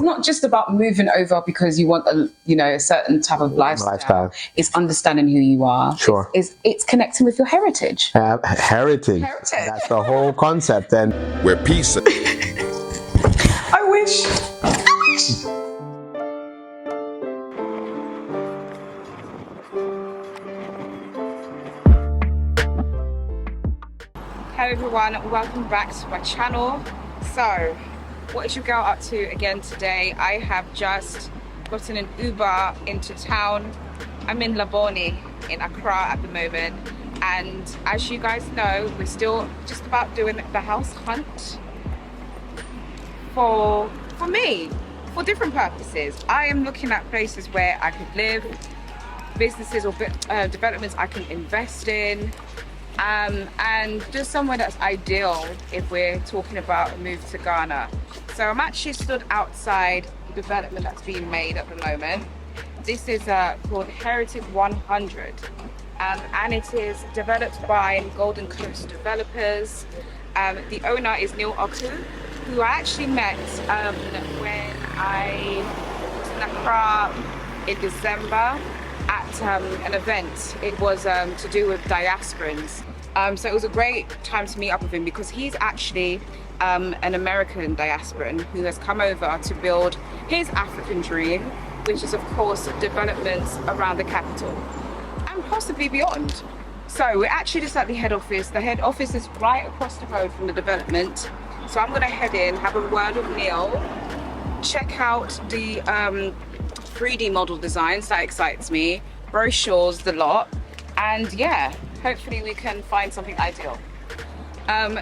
not just about moving over because you want a certain type of lifestyle. It's understanding who you are. Sure. It's connecting with your heritage. Heritage. That's the whole concept. And where peace. I wish. Hello everyone, welcome back to my channel. So, what is your girl up to again today? I have just gotten an Uber into town. I'm in Labone in Accra at the moment, and as you guys know, we're still just about doing the house hunt for me, for different purposes. I am looking at places where I could live, businesses or developments I can invest in, and just somewhere that's ideal if we're talking about a move to Ghana. So I'm actually stood outside the development that's being made at the moment. This is called Heritage 100, and it is developed by Golden Coast developers. The owner is Neil Oku, who I actually met when I was in Accra in December at an event. It was to do with diasporans. So it was a great time to meet up with him because he's actually an American diasporan who has come over to build his African dream, which is of course developments around the capital and possibly beyond. So we're actually just at the head office. The head office is right across the road from the development. So I'm going to head in, have a word with Neil, check out the 3D model designs, that excites me, brochures, the lot, and yeah, hopefully we can find something ideal.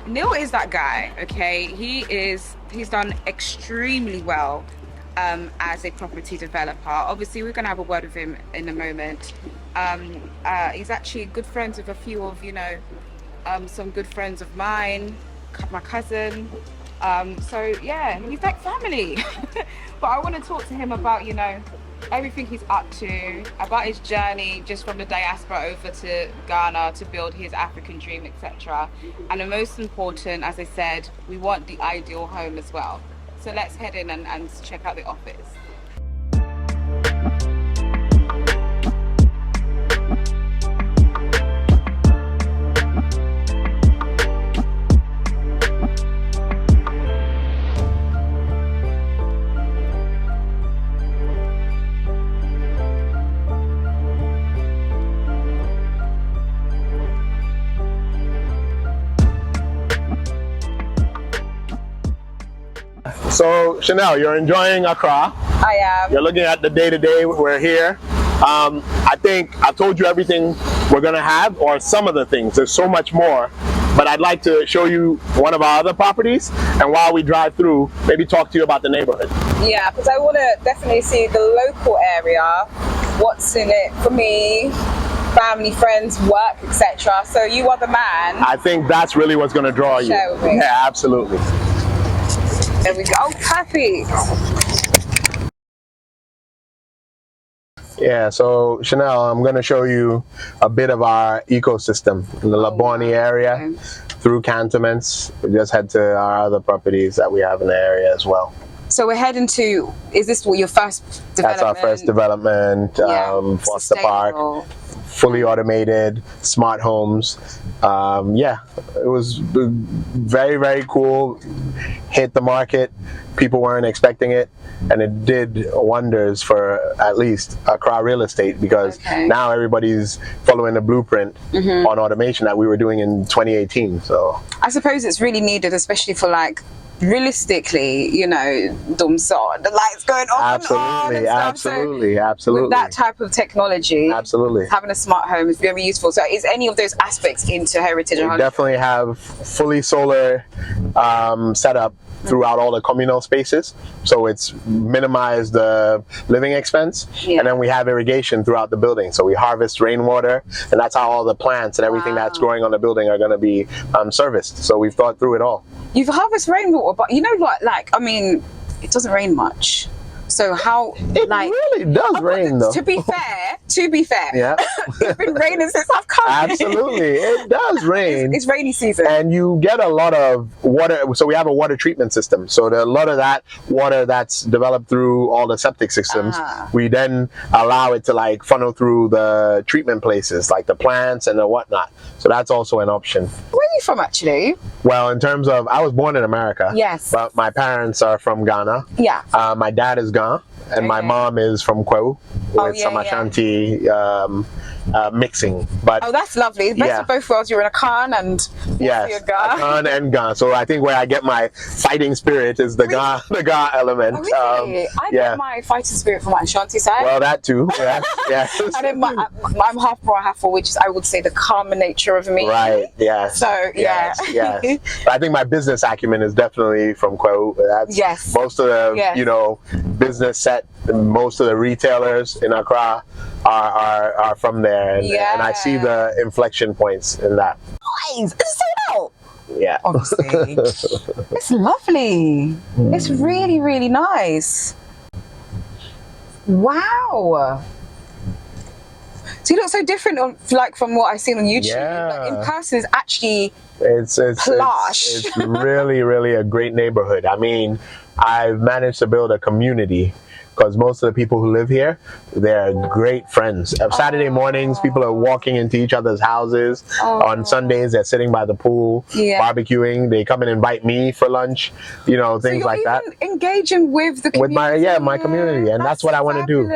Neil is that guy, okay? He's done extremely well as a property developer. Obviously we're gonna have a word with him in a moment. He's actually good friends with a few of, some good friends of mine, my cousin. So yeah, he's like family. But I want to talk to him about, everything he's up to, about his journey just from the diaspora over to Ghana to build his African dream, etc. And the most important, as I said, we want the ideal home as well. So let's head in and check out the office. so, Chanel, you're enjoying Accra. I am. You're looking at the day-to-day. We're here. I think I told you everything we're gonna have, or some of the things. There's so much more, but I'd like to show you one of our other properties, and while we drive through, maybe talk to you about the neighborhood. Yeah, because I want to definitely see the local area, what's in it for me, family, friends, work, etc. So you are the man. I think that's really what's gonna draw you. Share with me. Yeah, absolutely. There we go. Oh, perfect. Yeah, so Chanel, I'm going to show you a bit of our ecosystem in the Labone area through cantonments. We just head to our other properties that we have in the area as well. So we're heading to, is this your first development? That's our first development, Foster Park, fully automated, smart homes. Yeah, it was very, very cool. Hit the market. People weren't expecting it, and it did wonders for at least Accra real estate, because now everybody's following the blueprint on automation that we were doing in 2018. So I suppose it's really needed, especially for realistically, Dumso, the lights going off and on and stuff. Absolutely. With that type of technology, having a smart home is very useful. So is any of those aspects into Heritage 100? We definitely have fully solar setup throughout all the communal spaces, so it's minimized the living expense. And then we have irrigation throughout the building, so we harvest rainwater, and that's how all the plants and everything that's growing on the building are going to be serviced. So we've thought through it all. You've harvested rainwater, but I mean, it doesn't rain much. So how It really does rain though. To be fair, Yeah. it's been raining since I've come. Absolutely, it does rain. It's rainy season, and you get a lot of water. So we have a water treatment system. So a lot of that water that's developed through all the septic systems, we then allow it to like funnel through the treatment places, like the plants and the whatnot. So that's also an option. Where are you from, actually? Well, in terms of, I was born in America. Yes. But my parents are from Ghana. Yeah. My dad is Ghana, and my mom is from Kwewu, with some Ashanti mixing. But that's lovely. Best of both worlds. You're in Accra and yes, Ghana. Accra and Ghana. So I think where I get my fighting spirit is the Ghana element. Oh, really? I get my fighting spirit from my Ashanti side. Well, that too. Yes. And then I'm half Bora, half Full, which is, I would say, the calmer nature of me. Right. Yes. So yes. But I think my business acumen is definitely from Kwewu. That's most of the business set. Most of the retailers in Accra are from there, and I see the inflection points in that. Nice. It's sold out. Yeah. Obviously. It's lovely. It's really, really nice. Wow. So you look so different from what I've seen on YouTube. Yeah. Like, in person, it's actually it's plush. It's really, really a great neighborhood. I mean, I've managed to build a community, because most of the people who live here, they're great friends. Saturday mornings, people are walking into each other's houses. On Sundays, they're sitting by the pool, barbecuing. They come and invite me for lunch, things like that. Engaging with the community. With my community, and that's what I want to do.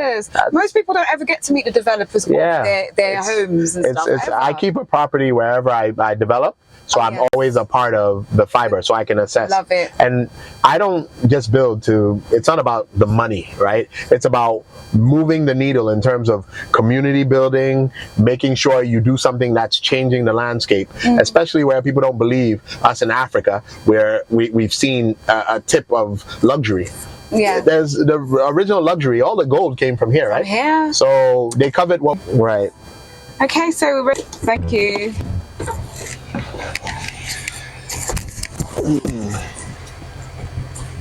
Most people don't ever get to meet the developers or their homes and stuff. I keep a property wherever I develop. So I'm always a part of the fiber, so I can assess. Love it. And I don't just build it's not about the money, right? It's about moving the needle in terms of community building, making sure you do something that's changing the landscape, especially where people don't believe us in Africa, where we've seen a tip of luxury. Yeah. There's the original luxury, all the gold came from here, right? Yeah. So they covered right. Okay, so thank you.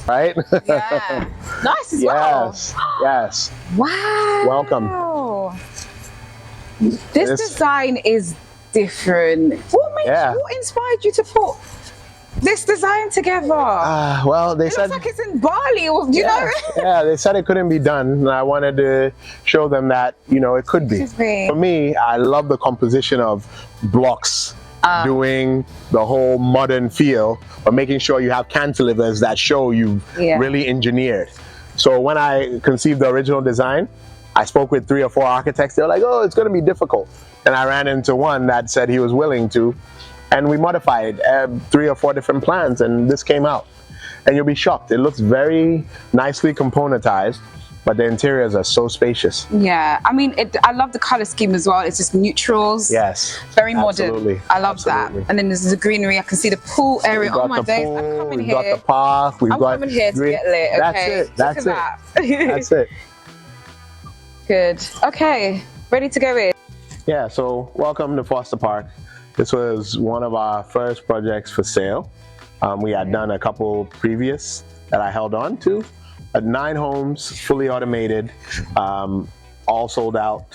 Right? Yeah. Nice as well. Yes. Wow. Welcome. This design is different. What inspired you to put this design together? Well, they said looks like it's in Bali, you know? Yeah, they said it couldn't be done, and I wanted to show them that, it could be. For me, I love the composition of blocks. Doing the whole modern feel, but making sure you have cantilevers that show you've really engineered. So when I conceived the original design, I spoke with 3 or 4 architects. They were like, oh, it's going to be difficult. And I ran into one that said he was willing to, and we modified 3 or 4 different plans, and this came out. And you'll be shocked. It looks very nicely componentized, but the interiors are so spacious. Yeah, I mean, I love the color scheme as well. It's just neutrals. Yes. Very modern. I love that. And then there's the greenery. I can see the pool area. Oh my days, I'm coming here. We've got the park. I'm coming here to get lit. Okay. That's it. That's it. Good. Okay, ready to go in. Yeah, so welcome to Foster Park. This was one of our first projects for sale. We had done a couple previous that I held on to. 9 homes, fully automated, all sold out.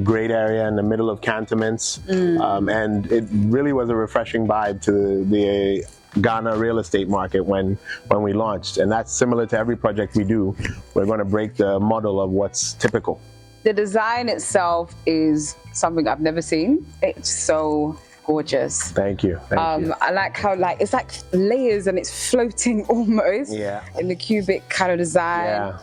Great area in the middle of cantonments, and it really was a refreshing vibe to the Ghana real estate market when we launched. And that's similar to every project we do. We're going to break the model of what's typical. The design itself is something I've never seen. It's so gorgeous. Thank you. Thank you. I like how it's like layers and it's floating almost in the cubic kind of design. Yeah.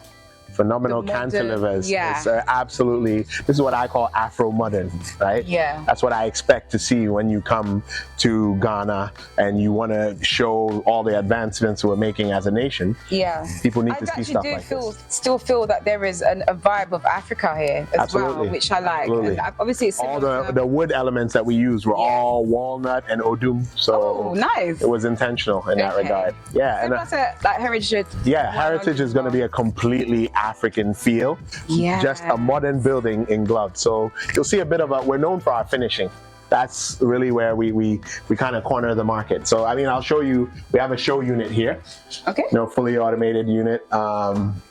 Phenomenal cantilevers. It's absolutely, this is what I call Afro-modern, right? Yeah. That's what I expect to see when you come to Ghana and you want to show all the advancements we're making as a nation. Yeah. People need to see stuff like this. Still feel that there is a vibe of Africa here as well, which I like. And obviously, it's all the wood elements that we used were all walnut and odum, so nice. It was intentional in that regard. Yeah. So and that's like heritage. Yeah, heritage is going to be a completely African feel, just a modern building in gloves. So you'll see a bit of we're known for our finishing. that's really where we kind of corner the market. So I mean, I'll show you. We have a show unit here. Okay. Fully automated unit. Wow.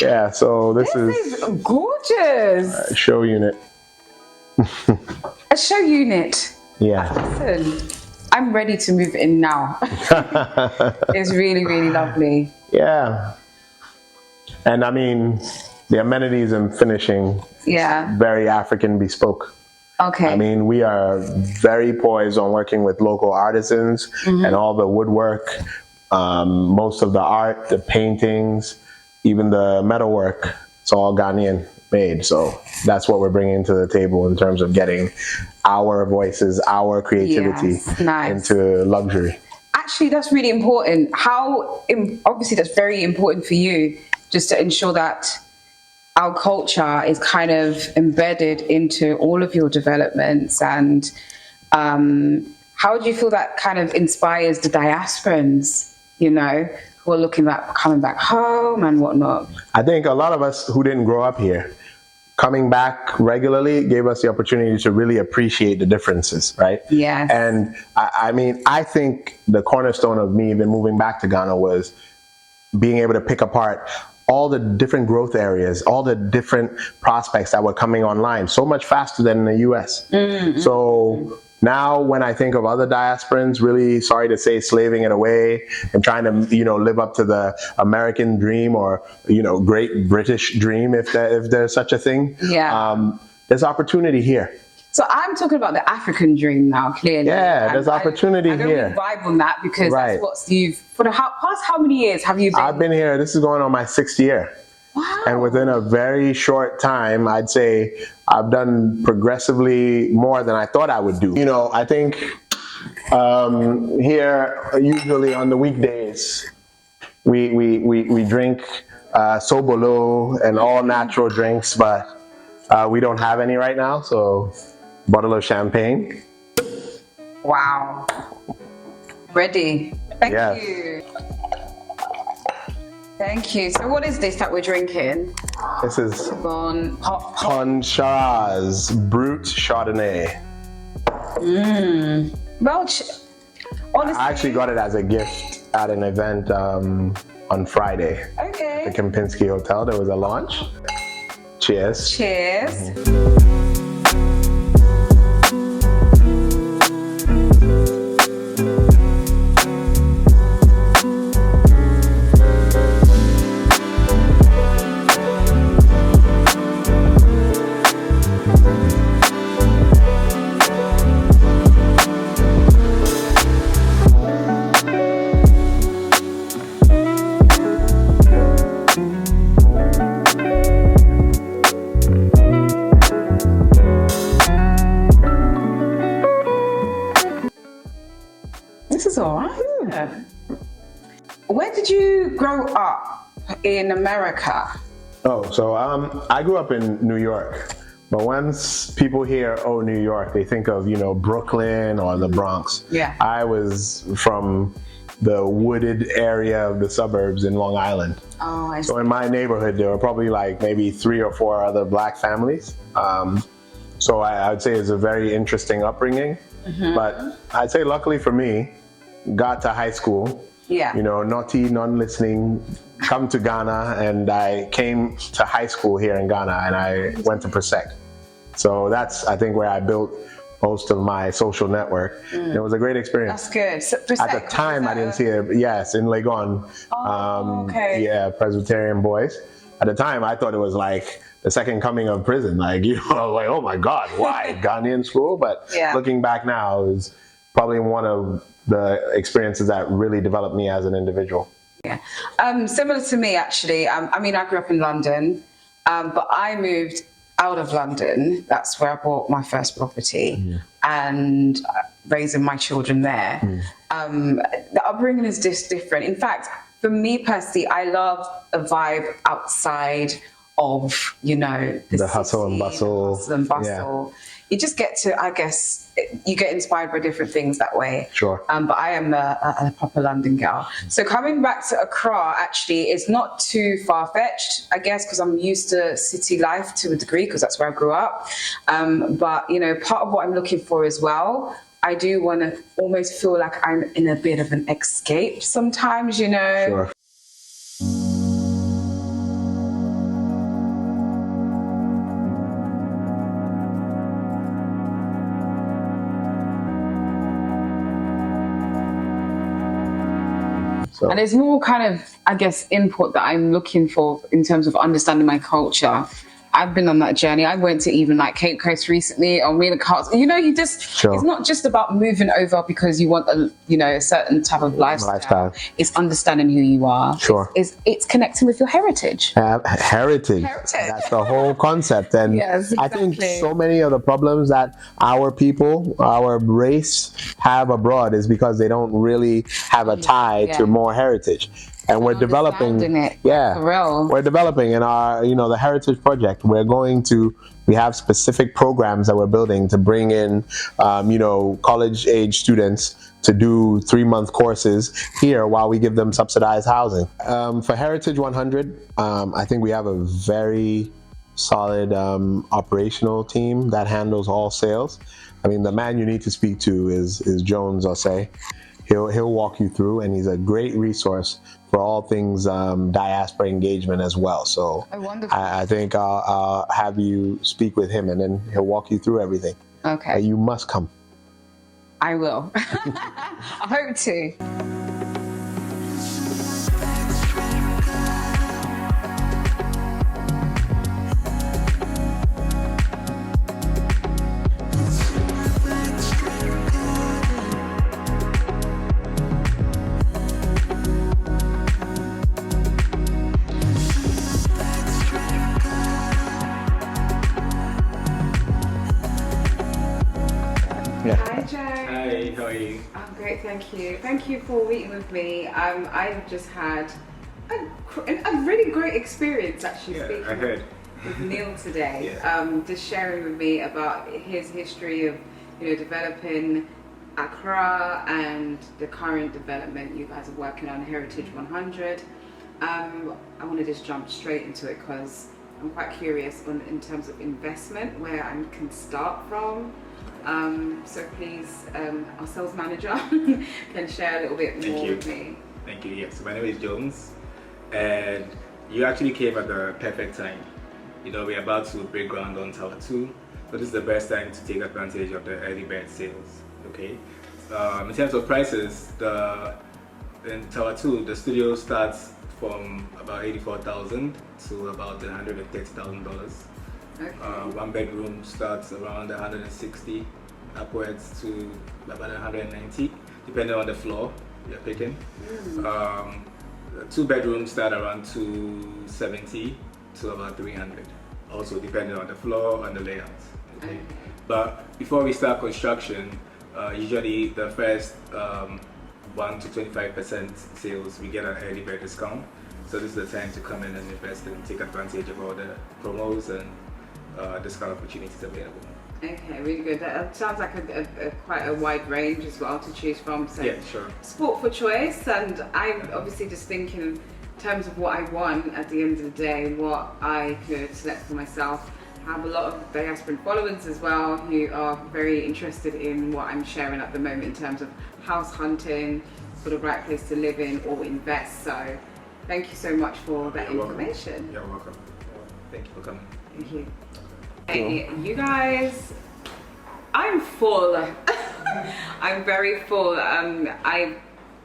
Yeah. So this is gorgeous. Show unit. A show unit. Yeah. Listen, I'm ready to move in now. It's really, really lovely. Yeah. And I mean, the amenities and finishing, very African bespoke. Okay. I mean, we are very poised on working with local artisans and all the woodwork, most of the art, the paintings, even the metalwork. It's all Ghanaian made. So that's what we're bringing to the table in terms of getting our voices, our creativity into luxury. Actually, that's really important. Obviously, that's very important for you, just to ensure that our culture is kind of embedded into all of your developments. And how do you feel that kind of inspires the diasporans, who are looking at coming back home and whatnot? I think a lot of us who didn't grow up here, coming back regularly gave us the opportunity to really appreciate the differences, right? Yes. And I mean, I think the cornerstone of me even moving back to Ghana was being able to pick apart all the different growth areas, all the different prospects that were coming online so much faster than in the US. So now when I think of other diasporans, really sorry to say, slaving it away and trying to, live up to the American dream or, great British dream, if there's such a thing. Yeah. There's opportunity here. So I'm talking about the African dream now, clearly. Yeah, there's opportunity here. I don't vibe on that because that's what for the past how many years have you been? I've been here, this is going on my 6th year. Wow. And within a very short time, I'd say I've done progressively more than I thought I would do. I think here, usually on the weekdays, we drink sobolo and all natural drinks, but we don't have any right now, so bottle of champagne. Wow. Ready. Thank you. Thank you. So what is this that we're drinking? This is Shiraz Brut Chardonnay. Well, honestly, I actually got it as a gift at an event on Friday. Okay. At the Kempinski Hotel, there was a launch. Cheers. Cheers. This is all right. Where did you grow up in America? Oh, so I grew up in New York. But once people hear, New York, they think of, Brooklyn or the Bronx. Yeah. I was from the wooded area of the suburbs in Long Island. Oh, I see. So in my neighborhood, there were probably like maybe 3 or 4 other black families. So I would say it's a very interesting upbringing. But I'd say luckily for me, got to high school, naughty, non-listening, come to Ghana, and I came to high school here in Ghana, and I went to Presec. So that's, I think, where I built most of my social network. It was a great experience. That's good. So, at the time, I didn't see it. Yes, in Legon. Okay. Yeah, Presbyterian boys. At the time, I thought it was like the second coming of prison. Like, I was like, oh my God, why? Ghanaian school? But looking back now, is probably one of the experiences that really developed me as an individual. Yeah. Similar to me, actually. I mean, I grew up in London, but I moved out of London. That's where I bought my first property and raising my children there. The upbringing is just different. In fact, for me personally, I love a vibe outside of, the hustle and bustle. you just get to, I guess, you get inspired by different things that way. Sure. But I am a proper London girl. So coming back to Accra actually is not too far-fetched, I guess, because I'm used to city life to a degree, because that's where I grew up. But, you know, part of what I'm looking for as well, I do want to almost feel like I'm in a bit of an escape sometimes, you know. Sure. And there's more kind of, I guess, input that I'm looking for in terms of understanding my culture. I've been on that journey. I went to even like Cape Coast recently on Wheeler Carts. You know, you just, Sure. It's not just about moving over because you want a, you know, a certain type of lifestyle. It's understanding who you are. Sure. It's connecting with your heritage. Heritage. That's the whole concept. And yes, exactly. I think so many of the problems that our people, our race have abroad is because they don't really have a tie to more heritage. And we're developing it. For real. We're developing in our, you know, the Heritage Project. We have specific programs that we're building to bring in, you know, college age students to do 3-month courses here while we give them subsidized housing. For Heritage 100, I think we have a very solid operational team that handles all sales. I mean, the man you need to speak to is Jones Osei. He'll walk you through, and he's a great resource for all things diaspora engagement as well. So I think I'll have you speak with him, and then he'll walk you through everything. Okay. You must come. I will. I hope to. Hi, Joe. Hi, how are you? I'm great, thank you. Thank you for meeting with me. I've just had a really great experience actually speaking with Neil today. Just sharing with me about his history of, you know, developing Accra and the current development you guys are working on, Heritage 100. I want to just jump straight into it because I'm quite curious in terms of investment, where I can start from. So please, our sales manager can share a little bit more with me. Thank you. Yes, my name is Jones, and you actually came at the perfect time. You know, we're about to break ground on Tower 2, so this is the best time to take advantage of the early bird sales. Okay. In terms of prices, in Tower 2, the studio starts from about $84,000 to about $130,000. Okay. 1 bedroom starts around 160 upwards to about 190, depending on the floor you're picking. 2 bedrooms start around 270 to about 300, also depending on the floor and the layout. Okay. But before we start construction, usually the first 1 to 25% sales, we get an early bird discount. So this is the time to come in and invest and take advantage of all the promos and discount opportunities available. Okay, really good. That sounds like quite a wide range as well to choose from. So yeah, sure. Sport for choice, and I'm obviously just thinking in terms of what I want at the end of the day, what I could select for myself. I have a lot of diaspora followers as well who are very interested in what I'm sharing at the moment in terms of house hunting for the right place to live in or invest. So thank you so much for that information. You're welcome. Thank you for coming. Thank you. Hey, you guys, I'm full. I'm very full. I've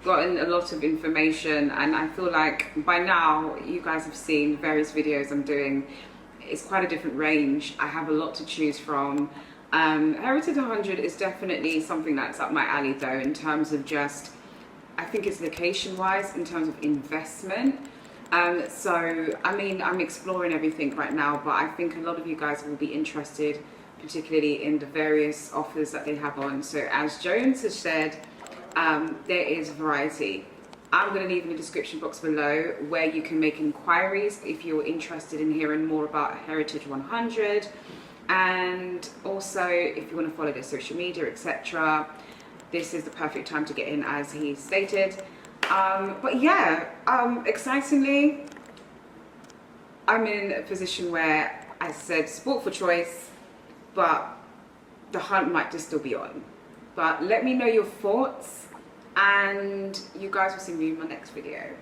gotten a lot of information, and I feel like by now you guys have seen various videos I'm doing. It's quite a different range. I have a lot to choose from. Heritage 100 is definitely something that's up my alley though, in terms of just, I think it's location wise, in terms of investment. So, I mean, I'm exploring everything right now, but I think a lot of you guys will be interested, particularly in the various offers that they have on. So as Jones has said, there is variety. I'm going to leave in the description box below where you can make inquiries if you're interested in hearing more about Heritage 100. And also, if you want to follow their social media, etc., this is the perfect time to get in, as he stated. But yeah, excitingly, I'm in a position where I said sport for choice, but the hunt might just still be on. But let me know your thoughts, and you guys will see me in my next video.